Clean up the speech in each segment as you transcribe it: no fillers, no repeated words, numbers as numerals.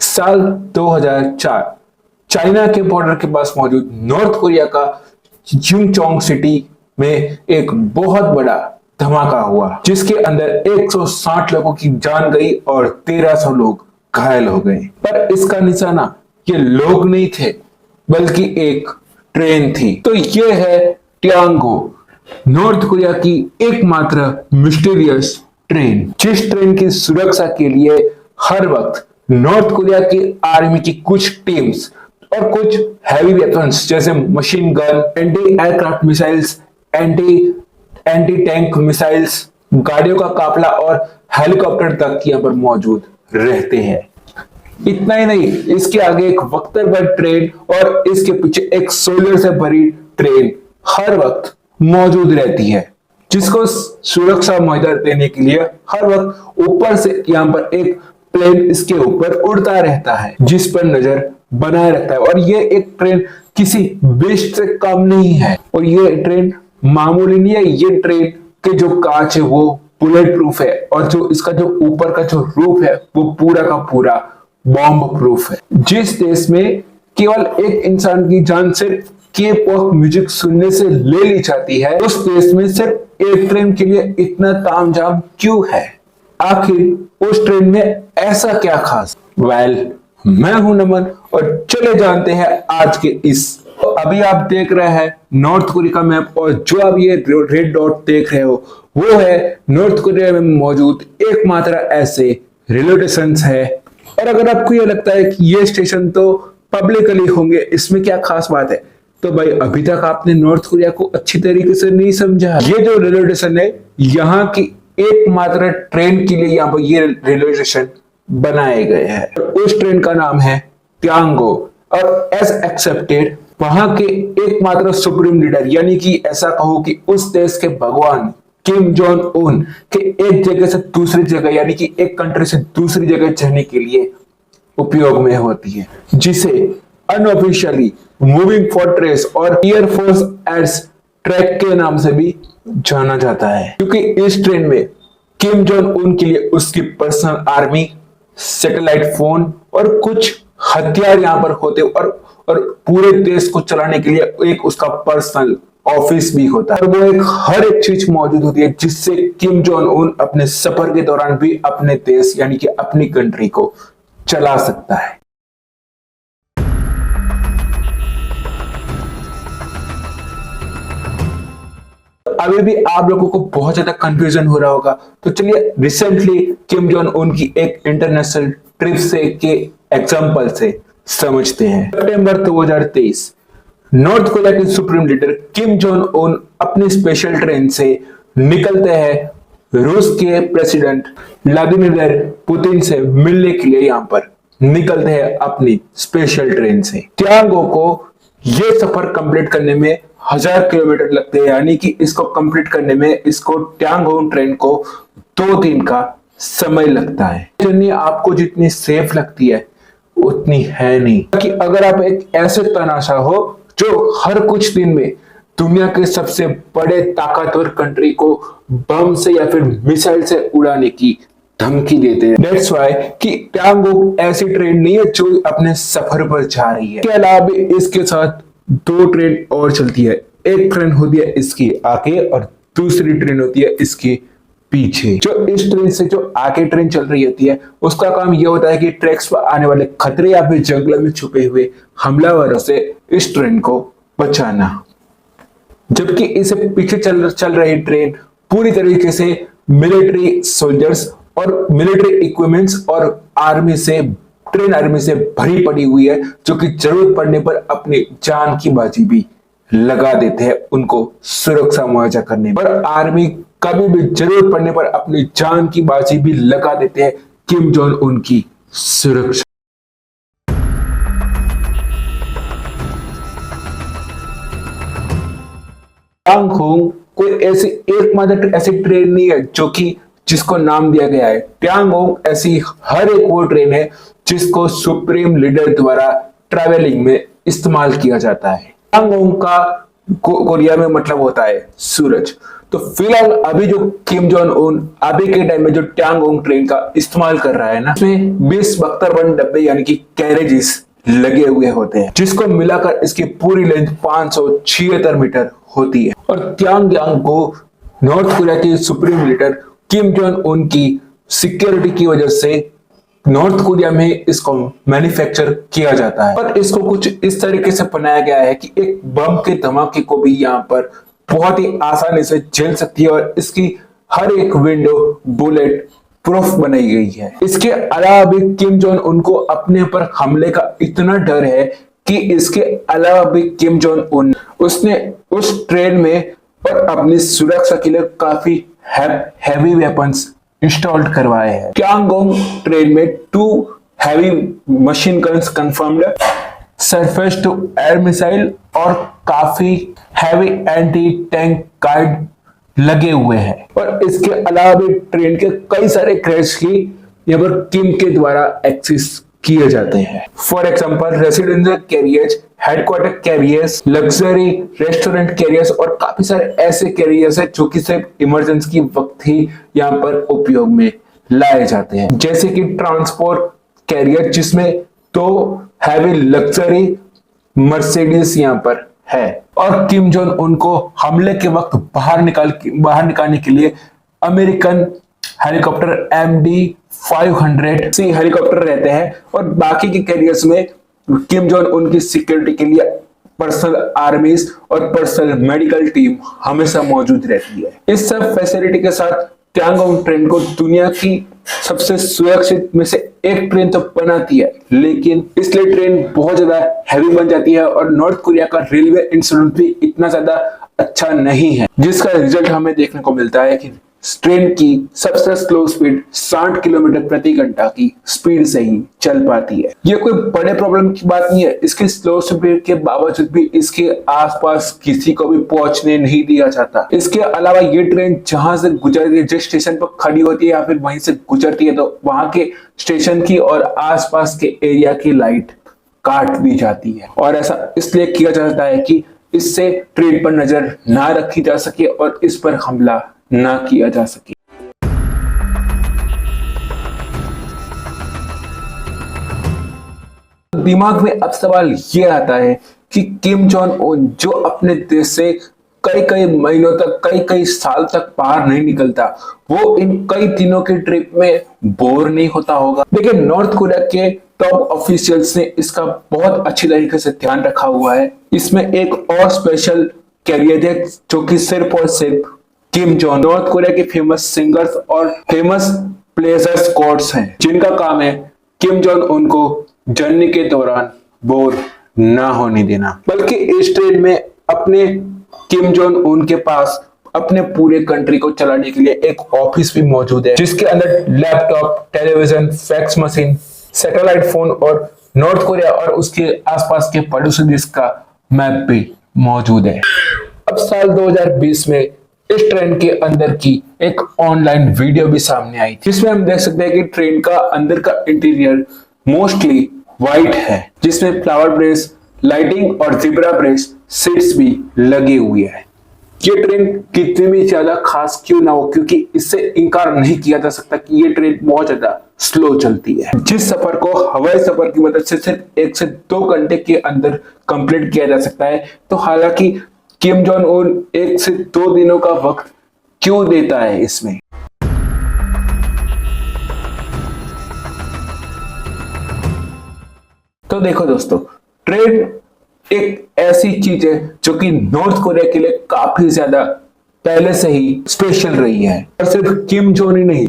साल 2004 चाइना के बॉर्डर के पास मौजूद नॉर्थ कोरिया का जिंगचोंग सिटी में एक बहुत बड़ा धमाका हुआ, जिसके अंदर 160 लोगों की जान गई और 1300 लोग घायल हो गए। पर इसका निशाना ये लोग नहीं थे, बल्कि एक ट्रेन थी। तो ये है टियांगो, नॉर्थ कोरिया की एकमात्र मिस्टीरियस ट्रेन, जिस ट्रेन की सुरक्षा के लिए हर वक्त नॉर्थ कोरिया की आर्मी की कुछ टीम्स और कुछ हैवी वेपन्स जैसे machine gun, anti aircraft missiles, anti tank missiles, गाड़ियों का काफला और हेलीकॉप्टर तक यहाँ पर मौजूद रहते हैं। इतना ही नहीं, इसके आगे एक बख्तरबंद ट्रेन और इसके पीछे एक सोल्जर से भरी ट्रेन हर वक्त मौजूद रहती है, जिसको सुरक्षा मुहैया देने के लिए हर वक्त ऊपर से यहाँ पर एक प्लेन इसके ऊपर उड़ता रहता है, जिस पर नजर बनाए रखता है। और ये एक ट्रेन किसी बेस्ट से कम नहीं है, और ये ट्रेन मामूली नहीं है। ये ट्रेन के जो कांच है वो बुलेट प्रूफ है, और जो इसका जो ऊपर का जो रूफ है वो पूरा का पूरा बॉम्ब प्रूफ है। जिस देश में केवल एक इंसान की जान सिर्फ के पॉप म्यूजिक सुनने से ले ली जाती है, उस देश में सिर्फ एक ट्रेन के लिए इतना तामझाम क्यों है? आखिर उस ट्रेन में ऐसा क्या खास? मैं हूं नमन, और चले जानते हैं आज के इस। तो अभी आप देख रहे हैं नॉर्थ कोरिया का मैप, और जो आप ये रेड डॉट देख रहे हो वो है नॉर्थ कोरिया में मौजूद एकमात्र ऐसे रेलवे स्टेशन है। और अगर आपको ये लगता है कि ये स्टेशन तो पब्लिकली होंगे, इसमें क्या खास बात है, तो भाई अभी तक आपने नॉर्थ कोरिया को अच्छी तरीके से नहीं समझा। ये जो रेलवे स्टेशन है, यहाँ की एकमात्र ट्रेन के लिए यहाँ पर ये रेलवे स्टेशन बनाए गए हैं। उस ट्रेन का नाम है टियांगो, और एज एक्सेप्टेड वहां के एकमात्र सुप्रीम लीडर, यानी कि ऐसा कहो कि उस देश के भगवान किम जोंग उन के एक जगह से दूसरी जगह, यानी कि एक कंट्री से दूसरी जगह जाने के लिए उपयोग में होती है, जिसे अनऑफिशियली मूविंग फोर्ट्रेस और एयरफोर्स एड्स ट्रैक के नाम से भी जाना जाता है। क्योंकि इस ट्रेन में किम जोंग उन के लिए उसकी पर्सनल आर्मी, सैटेलाइट फोन और कुछ हथियार यहाँ पर होते, और पूरे देश को चलाने के लिए एक उसका पर्सनल ऑफिस भी होता है। और वो एक हर एक चीज मौजूद होती है, जिससे किम जोंग उन अपने सफर के दौरान भी अपने देश यानी कि अपनी कंट्री को चला सकता है। अभी भी आप लोगों को बहुत ज्यादा कंफ्यूजन हो रहा होगा, तो चलिए रिसेंटली किम जोंग उन की एक इंटरनेशनल ट्रिप से के एग्जांपल से समझते हैं। सितंबर 2023 नॉर्थ कोरिया के supreme leader Kim Jong Un अपनी स्पेशल ट्रेन से निकलते हैं रूस के प्रेसिडेंट व्लादिमीर पुतिन से मिलने के लिए। यहाँ पर निकलते हैं अपनी स्पेशल ट्रेन से। टियांगो को यह सफर कंप्लीट करने में 1000 किलोमीटर लगते हैं, यानी कि इसको कंप्लीट करने में इसको टियांगो ट्रेन को 2 दिन का समय लगता है। जर्नी आपको जितनी सेफ लगती है उतनी है नहीं, कि अगर आप एक ऐसे तनाशा हो जो हर कुछ दिन में दुनिया के सबसे बड़े ताकतवर कंट्री को बम से या फिर मिसाइल से उड़ाने की धमकी देते हैं। That's why कि टियांगो ऐसी ट्रेन नहीं है जो अपने सफर पर जा रही है। इसके अलावा भी इसके साथ 2 ट्रेन और चलती है। एक ट्रेन होती है इसकी आगे और दूसरी ट्रेन होती है इसके पीछे। जो इस ट्रेन से जो आगे ट्रेन चल रही होती है, उसका काम यह होता है कि ट्रैक्स पर आने वाले खतरे या फिर जंगल में छुपे हुए हमलावरों से इस ट्रेन को बचाना। जबकि इसे पीछे चल रही ट्रेन पूरी तरीके से मिलिट्री सोल्जर्स और मिलिट्री इक्विपमेंट्स और आर्मी से भरी पड़ी हुई है, जो कि जरूरत पड़ने पर अपनी जान की बाजी भी लगा देते हैं उनको सुरक्षा मुहैया करने पर। आर्मी कभी भी जरूरत पड़ने पर अपनी जान की बाजी भी लगा देते हैं किम जोंग उन की सुरक्षा। टियांगो कोई ऐसी एकमात्र ऐसी ट्रेन नहीं है जो कि जिसको नाम दिया गया है। टियांगो ऐसी हर एक वो ट्रेन है जिसको सुप्रीम लीडर द्वारा ट्रैवलिंग में इस्तेमाल किया जाता है। टियांगो का कोरिया में मतलब होता है सूरज। तो फिलहाल अभी जो किम जोंग उन अभी के टाइम में जो ट्यांगोंग ट्रेन का इस्तेमाल कर रहा है ना, उसमें 20 बख्तरबंद डब्बे यानी कि कैरेजेस लगे हुए होते हैं, जिसको मिलाकर इसकी पूरी लेंथ 576 मीटर होती है। और ट्यांगयांग को नॉर्थ कोरिया के supreme leader Kim Jong Un की सिक्योरिटी की वजह से नॉर्थ कोरिया में इसको मैन्युफैक्चर किया जाता है, और इसको कुछ इस तरीके से बनाया गया है कि एक बम के धमाके को भी यहाँ पर बहुत ही आसानी से झेल सकती है, और इसकी हर एक विंडो बुलेट प्रूफ बनाई गई है। इसके अलावा भी किम जोंग उनको अपने पर हमले का इतना डर है कि इसके अलावा भी किम जोंग उन उसने उस ट्रेन में और अपनी सुरक्षा के लिए काफी हैवी वेपन्स इंस्टॉल्ड करवाए हैं। ट्यांगोंग ट्रेन में 2 heavy machine guns confirmed, surface to air missile और काफी हैवी एंटी टैंक गार्ड लगे हुए हैं। और इसके अलावा भी ट्रेन के कई सारे क्रैश की यहाँ पर किम के द्वारा एक्सेस किए जाते हैं। For example residential carriers, headquarter carriers, luxury restaurant carriers और काफी सारे ऐसे कैरियर्स है जो कि सिर्फ इमरजेंसी की वक्त ही यहाँ पर उपयोग में लाए जाते हैं, जैसे कि ट्रांसपोर्ट कैरियर जिसमें 2 हैवी लग्जरी मर्सिडीज यहाँ पर है। और किम जोंग उनको हमले के वक्त बाहर निकालने के लिए अमेरिकन हेलीकॉप्टर MD-500C हेलीकॉप्टर रहते हैं, और बाकी के कैरियर्स में किम जोंग उनकी सिक्योरिटी के लिए पर्सनल आर्मीज और पर्सनल मेडिकल टीम हमेशा मौजूद रहती है। इस सब फैसिलिटी के साथ ट्यांगोंग ट्रेन को दुनिया की सबसे सुरक्षित में से एक ट्रेन तो बनाती है, लेकिन इसलिए ट्रेन बहुत ज्यादा हैवी बन जाती है, और नॉर्थ कोरिया का रेलवे इंफ्रास्ट्रक्चर भी इतना ज्यादा अच्छा नहीं है, जिसका रिजल्ट हमें देखने को मिलता है कि ट्रेन की सबसे स्लो स्पीड 60 किलोमीटर प्रति घंटा की स्पीड से ही चल पाती है। ये कोई बड़े प्रॉब्लम की बात नहीं है। इसकी स्लो स्पीड के बावजूद भी इसके आसपास किसी को भी पहुंचने नहीं दिया जाता। इसके अलावा ये ट्रेन जहां से गुजरती है, जिस स्टेशन पर खड़ी होती है या फिर वहीं से गुजरती है, तो वहां के स्टेशन की और आसपास के एरिया की लाइट काट दी जाती है, और ऐसा इसलिए किया जाता है कि इससे ट्रेन पर नजर ना रखी जा सके और इस पर हमला ना किया जा सके। दिमाग में अब सवाल ये आता है कि किम जोंग उन जो अपने देश से कई महीनों तक कई साल तक बाहर नहीं निकलता, वो इन कई दिनों की ट्रिप में बोर नहीं होता होगा। देखिए, नॉर्थ कोरिया के टॉप ऑफिशियल्स ने इसका बहुत अच्छी तरीके से ध्यान रखा हुआ है। इसमें एक और स्पेशल कैरियर है जो कि सिर्फ और सिर्फ किम जोंग नॉर्थ कोरिया के फेमस सिंगर्स और फेमस प्लेजर स्क्वाड्स हैं, जिनका काम है किम जोंग उनको जर्नी के दौरान बोर ना होने देना। बल्कि इस ट्रेन में अपने किम जोंग उनके पास अपने पूरे कंट्री को चलाने के लिए एक ऑफिस भी मौजूद है, जिसके अंदर laptop, television, fax machine, satellite phone और नॉर्थ कोरिया और उसके आसपास के पड़ोसी देश का मैप भी मौजूद है। अब साल 2020 में इस ट्रेन के अंदर की एक ऑनलाइन वीडियो भी सामने आई, जिसमें हम देख सकते हैं कि ट्रेन का अंदर का इंटीरियर मोस्टली व्हाइट है, जिसमें फ्लावर ब्रेस, लाइटिंग और ज़ेब्रा ब्रेस सीट्स भी लगे हुए हैं। ये ट्रेन कितनी भी ज्यादा खास क्यों ना हो, क्योंकि इससे इनकार नहीं किया जा सकता कि ये ट्रेन बहुत ज्यादा स्लो चलती है। जिस सफर को हवाई सफर की मदद से सिर्फ 1 से 2 घंटे के अंदर कंप्लीट किया जा सकता है, तो हालांकि किम जोंग उन 1 से 2 दिनों का वक्त क्यों देता है इसमें। तो देखो दोस्तों, ट्रेन एक ऐसी चीज है जो कि नॉर्थ कोरिया के लिए काफी ज्यादा पहले से ही स्पेशल रही है, और सिर्फ किम जोंग ही नहीं,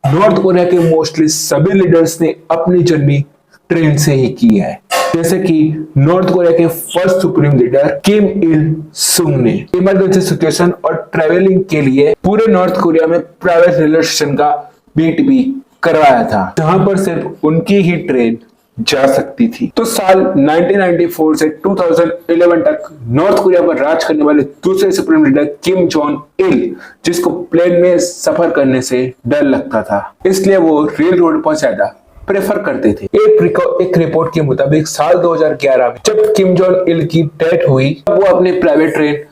नॉर्थ कोरिया के मोस्टली सभी लीडर्स ने अपनी जर्नी ट्रेन से ही की है। जैसे कि नॉर्थ कोरिया के फर्स्ट सुप्रीम लीडर किम इल सुंग ने इमरजेंसी सिचुएशन और ट्रेवलिंग के लिए पूरे नॉर्थ कोरिया में प्राइवेट रेलवे स्टेशन का बीट भी करवाया था, जहां पर सिर्फ उनकी ही ट्रेन जा सकती थी। तो साल 1994 से 2011 तक नॉर्थ कोरिया पर राज करने वाले दूसरे supreme leader Kim Jong Il, जिसको प्लेन में सफर करने से डर लगता था, इसलिए वो रेल रोड पर ज्यादा प्रेफर करते थे। एक रिपोर्ट के मुताबिक साल 2011 में जब किम जोंग इल की डेथ हुई, वो अपने प्राइवेट ट्रेन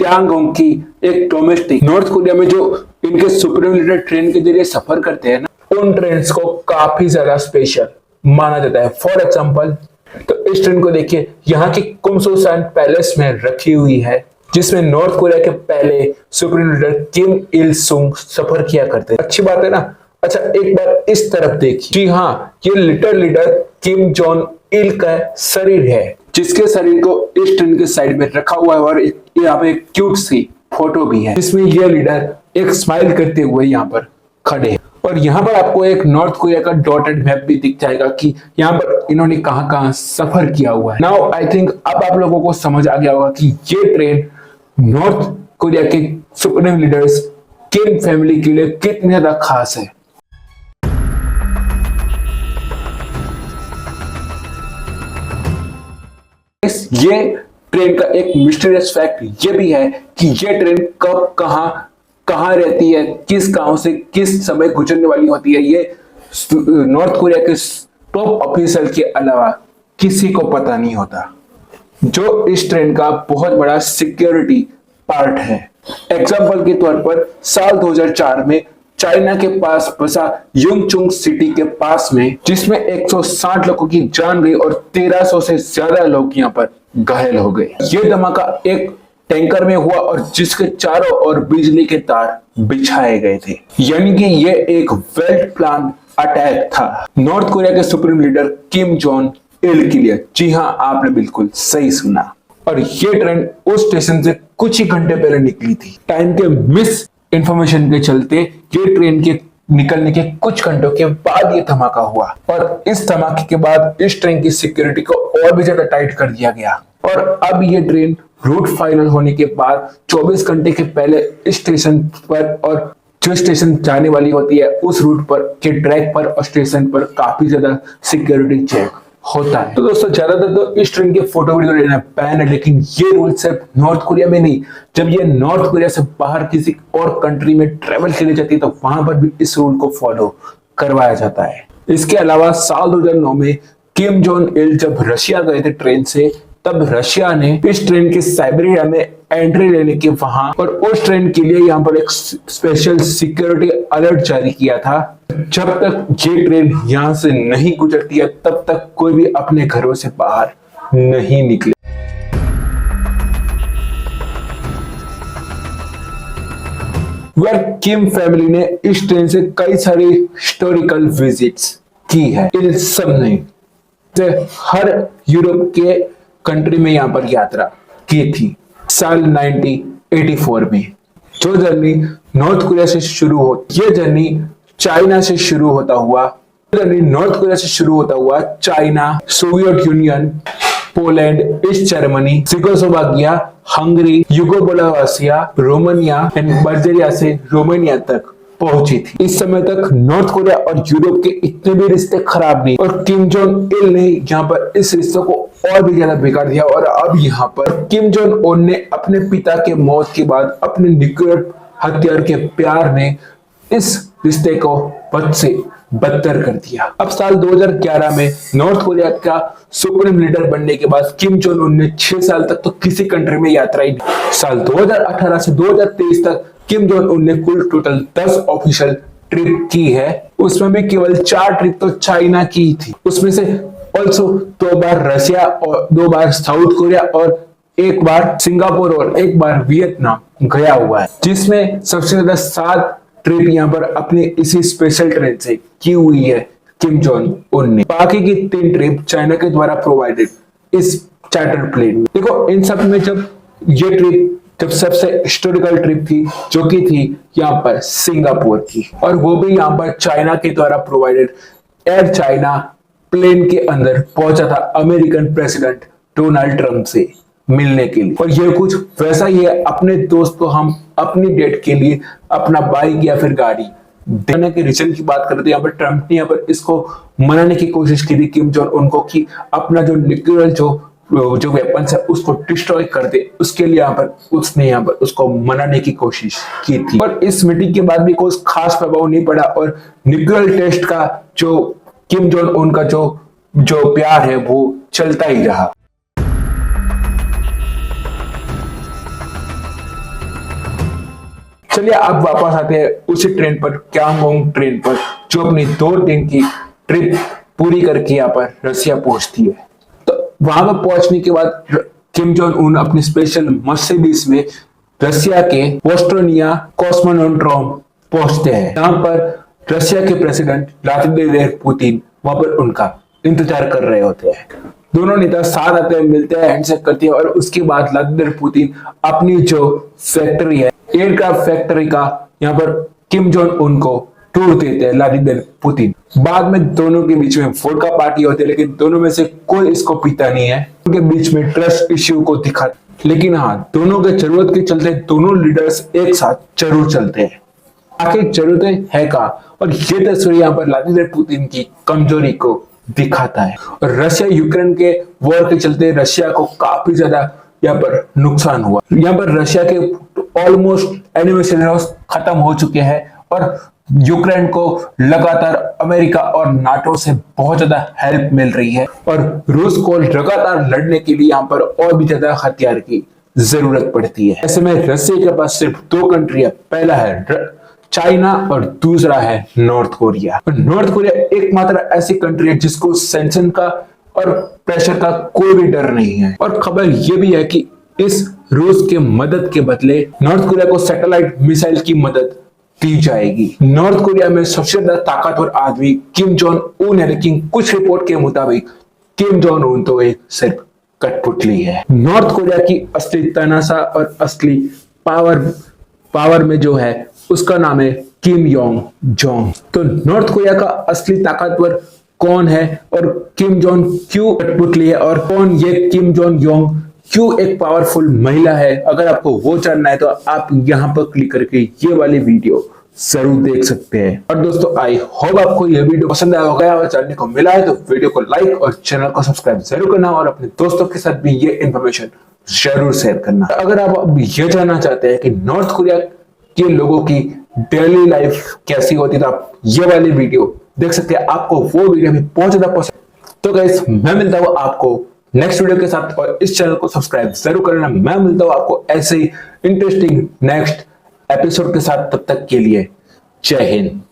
त्यांगोंग की एक डोमेस्टिक नॉर्थ कोरिया में जो इनके सुप्रीम लीडर ट्रेन के जरिए सफर करते हैं ना, उन ट्रेन को काफी ज्यादा स्पेशल माना जाता है। फॉर एग्जाम्पल, तो इस ट्रेन को देखिए, यहाँ की कुमसोसान पैलेस में रखी हुई है, जिसमें नॉर्थ कोरिया के पहले सुप्रीम लीडर किम इल सुंग सफर किया करते हैं। अच्छी बात है ना। अच्छा, एक बार इस तरफ देखिए। जी हाँ, ये little leader Kim Jong Il का शरीर है, जिसके शरीर को इस ट्रेन के साइड में रखा हुआ है और यहाँ पे एक क्यूट सी फोटो भी है, जिसमें ये लीडर एक स्माइल करते हुए यहाँ पर खड़े हैं। और यहाँ पर आपको एक नॉर्थ कोरिया का डॉटेड मैप भी दिख जाएगा कि यहाँ पर इन्होंने कहां कहां सफर किया हुआ है। नाउ आई थिंक अब आप लोगों को समझ आ गया होगा कि ये ट्रेन नॉर्थ कोरिया के सुप्रीम लीडर्स किम फैमिली के लिए कितनी ज्यादा खास है। ये ट्रेन का एक मिस्टीरियस फैक्ट ये भी है कि ये ट्रेन कब कहां रहती है, किस गांव से किस समय गुजरने वाली होती है, ये नॉर्थ कोरिया के टॉप ऑफिसर के अलावा किसी को पता नहीं होता, जो इस ट्रेन का बहुत बड़ा सिक्योरिटी पार्ट है। एग्जाम्पल के तौर पर साल 2004 में चाइना के पास बसा युंगचुंग सिटी के पास में, जिसमें 160 लोगों की जान गई और 1300 से ज्यादा लोग यहाँ पर घायल हो गए। ये धमाका एक टैंकर में हुआ और जिसके चारों ओर बिजली के तार बिछाए गए थे, यानी कि ये एक वेल प्लान अटैक था नॉर्थ कोरिया के supreme leader Kim Jong Il के लिए। जी हाँ, आपने बिल्कुल सही सुना। और ये ट्रेन उस स्टेशन से कुछ ही घंटे पहले निकली थी। टाइम के मिस इंफॉर्मेशन के चलते ये ट्रेन के निकलने के कुछ घंटों के बाद ये धमाका हुआ और इस धमाके के बाद इस ट्रेन की सिक्योरिटी को और भी ज्यादा टाइट कर दिया गया। और अब ये ट्रेन रूट फाइनल होने के बाद 24 घंटे के पहले इस स्टेशन पर और जो स्टेशन जाने वाली होती है उस रूट पर के ट्रैक पर और स्टेशन पर काफी ज्यादा सिक्योरिटी चेक होता है। तो दोस्तों, ज्यादातर तो इस ट्रेन के फोटो वीडियो लेना बैन है, लेकिन ये रूल सिर्फ नॉर्थ कोरिया में नहीं, जब ये नॉर्थ कोरिया से बाहर किसी और कंट्री में ट्रेवल के लिए जाती है तो वहां पर भी इस रूल को फॉलो करवाया जाता है। इसके अलावा साल 2009 में किम जोंग इल जब रशिया गए थे ट्रेन से, तब रशिया ने इस ट्रेन के साइबेरिया में एंट्री लेने के वहां और उस ट्रेन के लिए यहाँ पर एक स्पेशल सिक्योरिटी अलर्ट जारी किया था। जब तक ये ट्रेन यहाँ से नहीं गुजरती है तब तक कोई भी अपने घरों से बाहर नहीं निकले। किम फैमिली ने इस ट्रेन से कई सारी हिस्टोरिकल विजिट्स की है। इन सब ने हर यूरोप के कंट्री में यहाँ पर यात्रा की थी। साल 1984 में जो जर्नी नॉर्थ कोरिया से शुरू हो, ये जर्नी चाइना से शुरू होता हुआ, नॉर्थ कोरिया से शुरू होता हुआ China, Soviet union, Poland, east Germany, Czechoslovakia, Hungary, Yugoslavia, Romania and Bulgaria से रोमानिया तक पहुंची थी। इस समय तक नॉर्थ कोरिया और यूरोप के इतने भी रिश्ते खराब नहीं और किम जोंग इल ने यहाँ पर इस रिश्ते को और भी ज्यादा बिगाड़ दिया। और अब यहाँ पर किम जोंग उन ने अपने पिता के मौत के बाद अपने न्यूक्लियर हथियार के प्यार ने इस रिश्ते को बद से बदतर कर दिया। अब साल 2011 में नॉर्थ कोरिया का सुप्रीम लीडर बनने के बाद किम जोंग उन ने 6 साल तक तो किसी कंट्री में यात्रा ही नहीं। साल 2018 से 2023 तक किम जोंग उन ने कुल टोटल 10 ऑफिशियल ट्रिप की है, उसमें भी केवल 4 ट्रिप तो चाइना की थी। उसमें से ऑल्सो 2 बार रशिया और 2 बार साउथ कोरिया और 1 बार सिंगापुर और 1 बार वियतनाम गया हुआ है, जिसमें सबसे ज्यादा 7 ट्रिप यहाँ पर अपनी इसी स्पेशल ट्रेन से की हुई है किम जोंग उन ने। बाकी की 3 ट्रिप चाइना के द्वारा प्रोवाइडेड इस चार्टर प्लेन। देखो, इन सब में जब ये ट्रिप जब सबसे हिस्टोरिकल ट्रिप थी जो की थी यहाँ पर सिंगापुर की, और वो भी यहाँ पर चाइना के द्वारा प्रोवाइडेड एयर चाइना प्लेन के अंदर पहुंचा था अमेरिकन प्रेसिडेंट डोनाल्ड ट्रंप से मिलने के लिए। और ये कुछ वैसा ही है, अपने दोस्त को हम अपनी डेट के लिए अपना बाइक या फिर गाड़ी देने के रीजन की बात करते हैं। यहाँ पर ट्रंप ने यहाँ पर इसको मनाने की कोशिश की थी किम जोंग उनको कि अपना जो न्यूक्लियर जो वेपन्स है उसको डिस्ट्रॉय कर दे, उसके लिए यहाँ पर उसने यहाँ पर उसको मनाने की कोशिश की थी। और इस मीटिंग के बाद भी कोई खास प्रभाव नहीं पड़ा और न्यूक्लियर टेस्ट का जो किम जोंग उनका जो प्यार है वो चलता ही रहा। चलिए अब वापस आते हैं उसी ट्रेन पर, क्यांगोंग ट्रेन पर, जो अपनी 2 दिन की ट्रिप पूरी करके यहाँ पर रसिया पहुंचती है। तो वहां पर पहुंचने के बाद किम जोंग उन अपनी स्पेशल मर्सिडीज में रसिया के वोस्टोनिया कॉस्मोड्रोम पहुंचते हैं। यहाँ पर रसिया के प्रेसिडेंट व्लादिमीर पुतिन वहां पर उनका इंतजार कर रहे होते हैं। दोनों नेता साथ आते हैं, मिलते हैं, हैंडशेक करते हैं और उसके बाद व्लादिमीर पुतिन अपनी जो फैक्ट्री है, एयरक्राफ्ट फैक्ट्री का, यहाँ पर किम जोंग उन को टूर देते हैं व्लादिमीर पुतिन। बाद में दोनों के बीच में वोडका पार्टी होती है, लेकिन दोनों में से कोई इसको पीता नहीं है। उनके बीच में ट्रस्ट इश्यू को दिखाते, लेकिन हाँ, दोनों के जरूरत के चलते दोनों लीडर्स एक साथ जरूर चलते हैं। आखिर जरूरतें है का, और ये तस्वीर यहाँ पर व्लादिमीर पुतिन की कमजोरी को दिखाता है। और रशिया यूक्रेन के वॉर के चलते रशिया को काफी ज्यादा यहाँ पर नुकसान हुआ। यहाँ पर रशिया के ऑलमोस्ट एनिमी खत्म हो चुके हैं और यूक्रेन को लगातार अमेरिका और नाटो से बहुत ज्यादा हेल्प मिल रही है और रूस को लगातार लड़ने के लिए यहाँ पर और भी ज्यादा हथियार की जरूरत पड़ती है। ऐसे में रशिया के पास सिर्फ 2 कंट्री है, पहला है चाइना और दूसरा है नॉर्थ कोरिया। और नॉर्थ कोरिया एकमात्र ऐसी कंट्री है जिसको सैंक्शन का और प्रेशर का कोई भी डर नहीं है। और खबर यह भी है कि इस रूस के मदद के बदले नॉर्थ कोरिया को सैटेलाइट मिसाइल की मदद दी जाएगी। नॉर्थ कोरिया में सबसे ज्यादा ताकतवर आदमी किम जोंग उन है, लेकिन कुछ रिपोर्ट के मुताबिक किम जोंग उन तो एक सिर्फ कठपुतली है। नॉर्थ कोरिया की असली तनासा और असली पावर में जो है उसका नाम है किम योंग जोंग। तो नॉर्थ कोरिया का असली ताकतवर कौन है और किम जोंग क्यों कठपुतली है और कौन ये किम जोंग योंग क्यों एक पावरफुल महिला है, अगर आपको वो जानना है तो आप यहाँ पर क्लिक करके ये वाली वीडियो जरूर देख सकते हैं। और दोस्तों, आई होप आपको ये वीडियो पसंद आया होगा और जानने को मिला है तो वीडियो को लाइक और चैनल को सब्सक्राइब जरूर करना और अपने दोस्तों के साथ भी ये इंफॉर्मेशन जरूर शेयर करना। अगर आप अब ये जानना चाहते हैं कि नॉर्थ कोरिया के लोगों की डेली लाइफ कैसी होती है तो आप ये वाली वीडियो देख सकते हैं। आपको वो वीडियो भी बहुत ज्यादा पसंद। तो गाइस, मैं मिलता हूँ आपको नेक्स्ट वीडियो के साथ और इस चैनल को सब्सक्राइब जरूर करना। मैं मिलता हूँ आपको ऐसे ही इंटरेस्टिंग नेक्स्ट एपिसोड के साथ। तब तक के लिए जय हिंद।